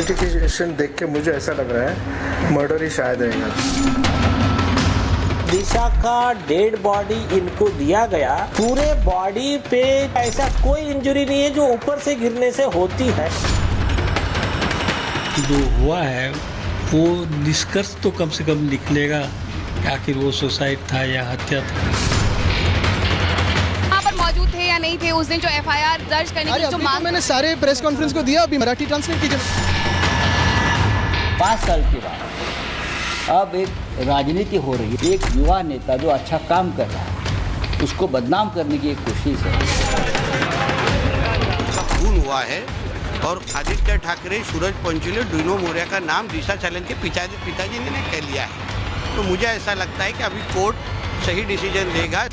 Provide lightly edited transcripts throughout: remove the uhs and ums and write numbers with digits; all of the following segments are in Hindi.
इन्वेस्टिगेशन देख के मुझे ऐसा लग रहा है मर्डर ही शायद रहेगा। दिशा का डेड बॉडी इनको दिया गया, पूरे बॉडी पे ऐसा कोई इंजरी नहीं है जो ऊपर से गिरने से होती है। जो हुआ है वो निष्कर्ष तो कम से कम निकलेगा कि आखिर वो सुसाइड था या हत्या था। यहाँ पर मौजूद थे या नहीं थे उस दिन जो एफआईआर दर्ज करने की जो मांग, मैंने सारे प्रेस कॉन्फ्रेंस को दिया, अभी मराठी ट्रांसलेट कीजिए। 5 साल के बाद अब एक राजनीति हो रही है, एक युवा नेता जो अच्छा काम कर रहा है उसको बदनाम करने की एक कोशिश है। खून हुआ है और आदित्य ठाकरे, सूरज पंचोली, डीनो मोरिया का नाम दिशा सालन के पिताजी ने कह लिया है। तो मुझे ऐसा लगता है कि अभी कोर्ट सही डिसीजन लेगा।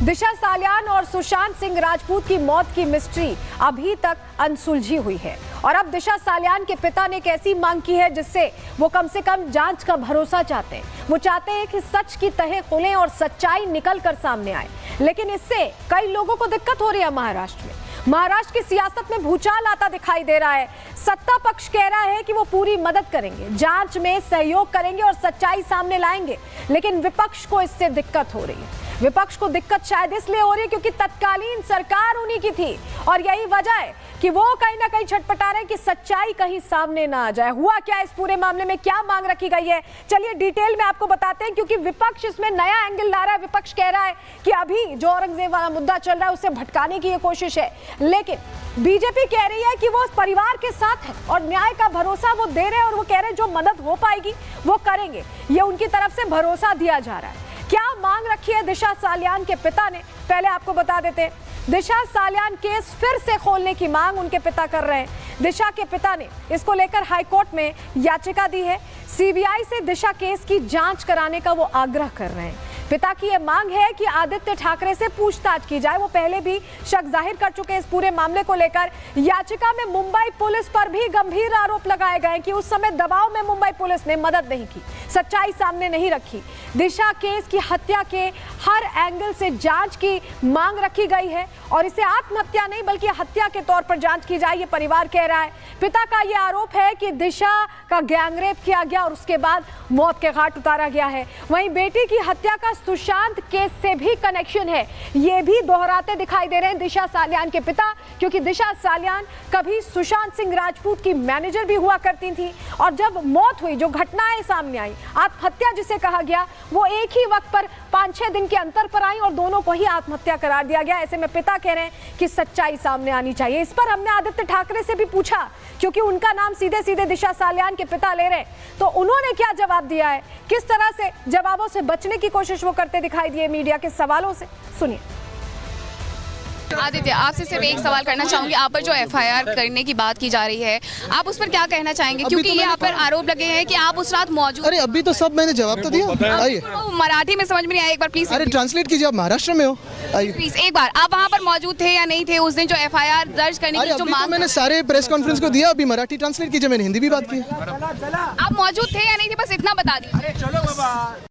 दिशा सालियान और सुशांत सिंह राजपूत की मौत की मिस्ट्री अभी तक अनसुलझी हुई है और अब दिशा सालियान के पिता ने एक ऐसी मांग की है जिससे वो कम से कम जांच का भरोसा चाहते हैं। वो चाहते हैं कि सच की तह खुलें और सच्चाई निकल कर सामने आए, लेकिन इससे कई लोगों को दिक्कत हो रही है। महाराष्ट्र की सियासत में भूचाल आता दिखाई दे रहा है। सत्ता पक्ष कह रहा है कि वो पूरी मदद करेंगे, जांच में सहयोग करेंगे और सच्चाई सामने लाएंगे, लेकिन विपक्ष को इससे दिक्कत हो रही है। विपक्ष को दिक्कत शायद इसलिए हो रही है क्योंकि तत्कालीन सरकार उन्हीं की थी और यही वजह है कि वो कहीं ना कहीं छटपटा रहे हैं कि सच्चाई कहीं सामने ना आ जाए। हुआ क्या इस पूरे मामले में, क्या मांग रखी गई है, चलिए डिटेल में आपको बताते हैं, क्योंकि विपक्ष इसमें नया एंगल ला रहा है। विपक्ष कह रहा है कि अभी जो औरंगजेब वाला मुद्दा चल रहा है उसे भटकाने की ये कोशिश है, लेकिन बीजेपी कह रही है कि वो परिवार के साथ है और न्याय का भरोसा वो दे रहे हैं और वो कह रहे हैं जो मदद हो पाएगी वो करेंगे। ये उनकी तरफ से भरोसा दिया जा रहा है। क्या मांग रखी है दिशा सालियान के पिता ने, पहले आपको बता देते हैं। दिशा सालियान केस फिर से खोलने की मांग उनके पिता कर रहे हैं। दिशा के पिता ने इसको लेकर हाईकोर्ट में याचिका दी है। सीबीआई से दिशा केस की जांच कराने का वो आग्रह कर रहे हैं। पिता की यह मांग है कि आदित्य ठाकरे से पूछताछ की जाए। वो पहले भी शक जाहिर कर चुके हैं इस पूरे मामले को लेकर। याचिका में मुंबई पुलिस पर भी गंभीर आरोप लगाए गए कि उस समय दबाव में मुंबई पुलिस ने मदद नहीं की, सच्चाई सामने नहीं रखी। दिशा केस की हत्या के हर एंगल से जांच की मांग रखी गई है और इसे आत्महत्या नहीं बल्कि हत्या के तौर पर जांच की जाए, ये परिवार कह रहा है। पिता का यह आरोप है कि दिशा का गैंगरेप किया गया और उसके बाद मौत के घाट उतारा गया है। वहीं बेटी की हत्या का सुशांत केस से भी कनेक्शन है, ये भी दोहराते दिखाई दे रहे हैं दिशा सालियान के पिता, क्योंकि दिशा सालियान कभी सुशांत सिंह राजपूत की मैनेजर भी हुआ करती थी और जब मौत हुई, जो घटनाएं सामने आई, आत्महत्या जिसे कहा गया, वो एक ही वक्त पर 5-6 दिन के अंतर पर आई और दोनों को ही आत्महत्या करार दिया गया। ऐसे में पिता कह रहे हैं कि सच्चाई सामने आनी चाहिए। इस पर हमने आदित्य ठाकरे से भी पूछा, क्योंकि उनका नाम सीधे सीधे दिशा सालियान के पिता ले रहे हैं, तो उन्होंने क्या जवाब दिया है, किस तरह से जवाबों से बचने की कोशिश वो करते दिखाई दिए मीडिया के सवालों से, सुनिए। आदित्य, आपसे सिर्फ एक सवाल करना चाहूंगी। आप पर जो एफआईआर करने की बात की जा रही है, आप उस पर क्या कहना चाहेंगे, क्योंकि ये आप पर आरोप लगे हैं कि आप उस रात मौजूद। अरे अभी तो सब मैंने जवाब तो दिया। आइए, मराठी में समझ में नहीं आया, एक बार प्लीज। अरे ट्रांसलेट कीजिए, आप महाराष्ट्र में हो, आइए प्लीज एक बार। आप वहाँ पर मौजूद थे या नहीं थे उस दिन जो एफआईआर दर्ज करने की जो मांग? मैंने सारे प्रेस कॉन्फ्रेंस को दिया, अभी मराठी ट्रांसलेट कीजिए, मैंने हिंदी भी बात की। आप मौजूद थे या नहीं थे, बस इतना बता दीजिए।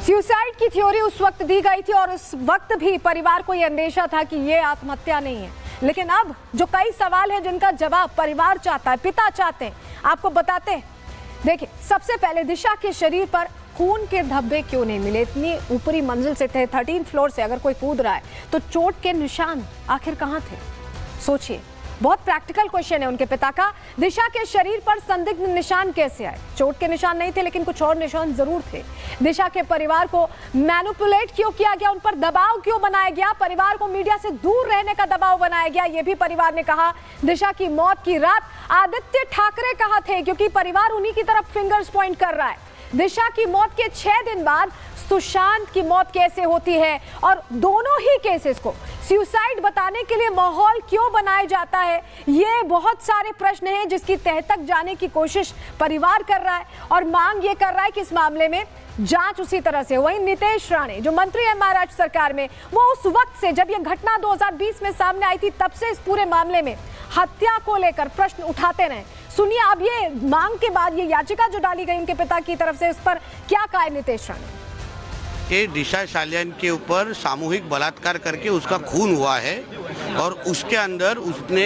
सुसाइड की थ्योरी उस वक्त दी गई थी और उस वक्त भी परिवार को यह अंदेशा था कि ये आत्महत्या नहीं है, लेकिन अब जो कई सवाल हैं जिनका जवाब परिवार चाहता है, पिता चाहते हैं, आपको बताते हैं। देखिए, सबसे पहले दिशा के शरीर पर खून के धब्बे क्यों नहीं मिले? इतनी ऊपरी मंजिल से थे, 13th फ्लोर से अगर कोई कूद रहा है तो चोट के निशान आखिर कहाँ थे? सोचिए, बहुत प्रैक्टिकल क्वेश्चन है उनके पिता का। दिशा के शरीर पर संदिग्ध निशान कैसे आए? चोट के निशान नहीं थे, लेकिन कुछ और निशान जरूर थे। दिशा के परिवार को मैनिपुलेट क्यों किया गया, उन पर दबाव क्यों बनाया गया, परिवार को मीडिया से दूर रहने का दबाव बनाया गया, ये भी परिवार ने कहा। दिशा की मौत की रात आदित्य ठाकरे कहाँ थे, क्योंकि परिवार उन्हीं की तरफ फिंगर्स पॉइंट कर रहा है। दिशा की मौत के 6 दिन बाद सुशांत की मौत कैसे होती है और दोनों ही केसेस को सुसाइड बताने के लिए माहौल क्यों बनाया जाता है, ये बहुत सारे प्रश्न हैं जिसकी तह तक जाने की कोशिश परिवार कर रहा है और मांग ये कर रहा है कि इस मामले में जांच उसी तरह से। वहीं नितेश राणे जो मंत्री है महाराष्ट्र सरकार में, वो उस वक्त से जब ये घटना 2020 में सामने आई थी तब से इस पूरे मामले में हत्या को लेकर प्रश्न उठाते रहे। सुनिए अब ये मांग के बाद ये याचिका जो डाली गई उनके पिता की तरफ से, इस पर क्या कहा है नितेश राणे। के दिशा सालियान के ऊपर सामूहिक बलात्कार करके उसका खून हुआ है और उसके अंदर उसने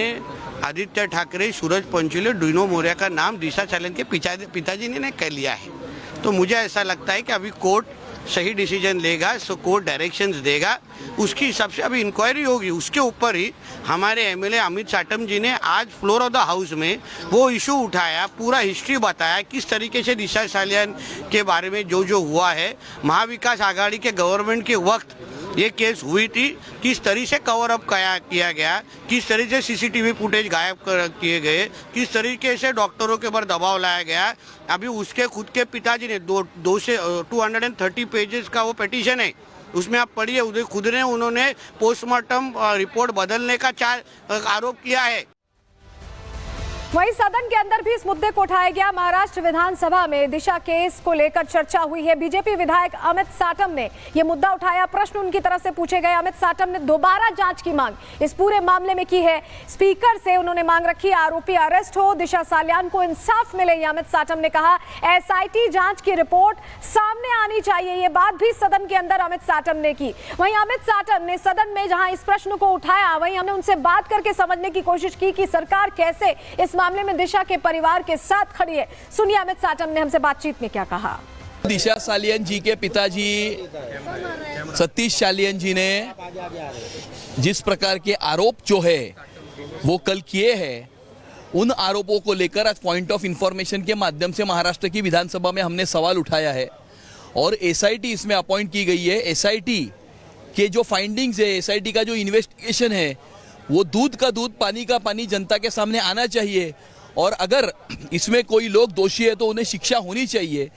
आदित्य ठाकरे, सूरज पंचोले, डुइनो मोरिया का नाम दिशा सालियान के पिताजी ने कह लिया है। तो मुझे ऐसा लगता है कि अभी कोर्ट सही डिसीजन लेगा, सो कोर्ट डायरेक्शंस देगा, उसकी हिसाब से अभी इंक्वायरी होगी। उसके ऊपर ही हमारे एमएलए अमित साटम जी ने आज फ्लोर ऑफ द हाउस में वो इशू उठाया, पूरा हिस्ट्री बताया किस तरीके से दिशा सालियान के बारे में जो हुआ है, महाविकास आघाड़ी के गवर्नमेंट के वक्त ये केस हुई थी, किस तरीके से कवर अप किया गया, किस तरीके से सीसीटीवी फुटेज गायब किए गए, किस तरीके से डॉक्टरों के ऊपर दबाव लाया गया। अभी उसके खुद के पिताजी ने 230 पेजेस का वो पिटीशन है, उसमें आप पढ़िए, उन्होंने पोस्टमार्टम रिपोर्ट बदलने का आरोप किया है। वहीं सदन के अंदर भी इस मुद्दे को उठाया गया। महाराष्ट्र विधानसभा में दिशा केस को लेकर चर्चा हुई है। बीजेपी विधायक अमित साटम ने यह मुद्दा उठाया, प्रश्न उनकी तरफ से पूछे गए। अमित साटम ने दोबारा जांच की मांग इस पूरे मामले में की है। स्पीकर से उन्होंने मांग रखी आरोपी अरेस्ट हो, दिशा सालियान को इंसाफ मिले। अमित साटम ने कहा एसआईटी जांच की रिपोर्ट सामने आनी चाहिए, ये बात भी सदन के अंदर अमित साटम ने की। वहीं अमित साटम ने सदन में जहां इस प्रश्न को उठाया, वहीं हमने उनसे बात करके समझने की कोशिश की कि सरकार कैसे इस मामले में दिशा के परिवार के साथ खड़ी है। सुनिए अमित साटम ने हमसे बातचीत में क्या कहा। दिशा सालियान जी के पिताजी सतीश सालियान जी ने जिस प्रकार के आरोप जो है वो कल किए हैं, उन आरोपों को लेकर आज पॉइंट ऑफ इंफॉर्मेशन के माध्यम से महाराष्ट्र की विधानसभा में हमने सवाल उठाया है और एसआईटी इसमें अपॉइंट की गई है। एसआईटी के जो फाइंडिंग्स है, एसआईटी का जो इन्वेस्टिगेशन है, वो दूध का दूध पानी का पानी जनता के सामने आना चाहिए और अगर इसमें कोई लोग दोषी है तो उन्हें शिक्षा होनी चाहिए।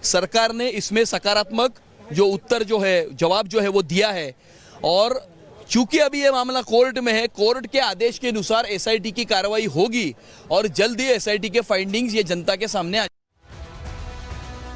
सरकार ने इसमें सकारात्मक जो उत्तर जो है, जवाब जो है वो दिया है और चूंकि अभी ये मामला कोर्ट में है, कोर्ट के आदेश के अनुसार एसआईटी की कार्रवाई होगी और जल्द ही एसआईटी के फाइंडिंग्स ये जनता के सामने आ।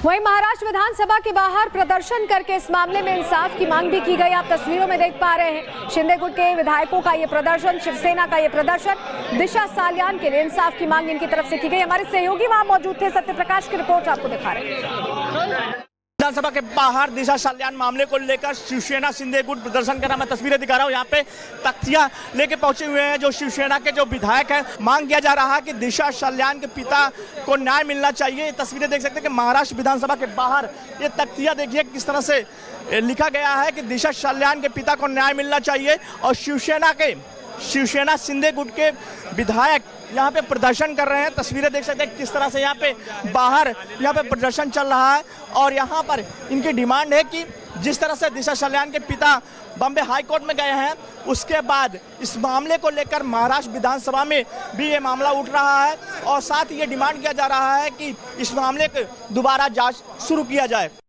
वहीं महाराष्ट्र विधानसभा के बाहर प्रदर्शन करके इस मामले में इंसाफ की मांग भी की गई। आप तस्वीरों में देख पा रहे हैं शिंदे गुट के विधायकों का ये प्रदर्शन, शिवसेना का ये प्रदर्शन, दिशा सालियान के लिए इंसाफ की मांग इनकी तरफ से की गई। हमारे सहयोगी वहां मौजूद थे, सत्यप्रकाश की रिपोर्ट आपको दिखा रहे हैं। विधानसभा के बाहर दिशा सालियान मामले को लेकर शिवसेना शिंदे गुट प्रदर्शन कर रहा। मैं तस्वीरें दिखा रहा हूँ, यहाँ पे तख्तियां लेके पहुंचे हुए हैं जो शिवसेना के जो विधायक हैं। मांग किया जा रहा है कि दिशा सालियान के पिता को न्याय मिलना चाहिए। ये तस्वीरें देख सकते हैं कि महाराष्ट्र विधानसभा के बाहर ये तख्तियां देखिए किस तरह से लिखा गया है कि दिशा सालियान के पिता को न्याय मिलना चाहिए और शिवसेना शिंदे गुट के विधायक यहाँ पे प्रदर्शन कर रहे हैं। तस्वीरें देख सकते हैं किस तरह से यहाँ पे बाहर यहाँ पे प्रदर्शन चल रहा है और यहाँ पर इनकी डिमांड है कि जिस तरह से दिशा सालियान के पिता बॉम्बे हाई कोर्ट में गए हैं, उसके बाद इस मामले को लेकर महाराष्ट्र विधानसभा में भी ये मामला उठ रहा है और साथ ही ये डिमांड किया जा रहा है कि इस मामले की दोबारा जांच शुरू किया जाए।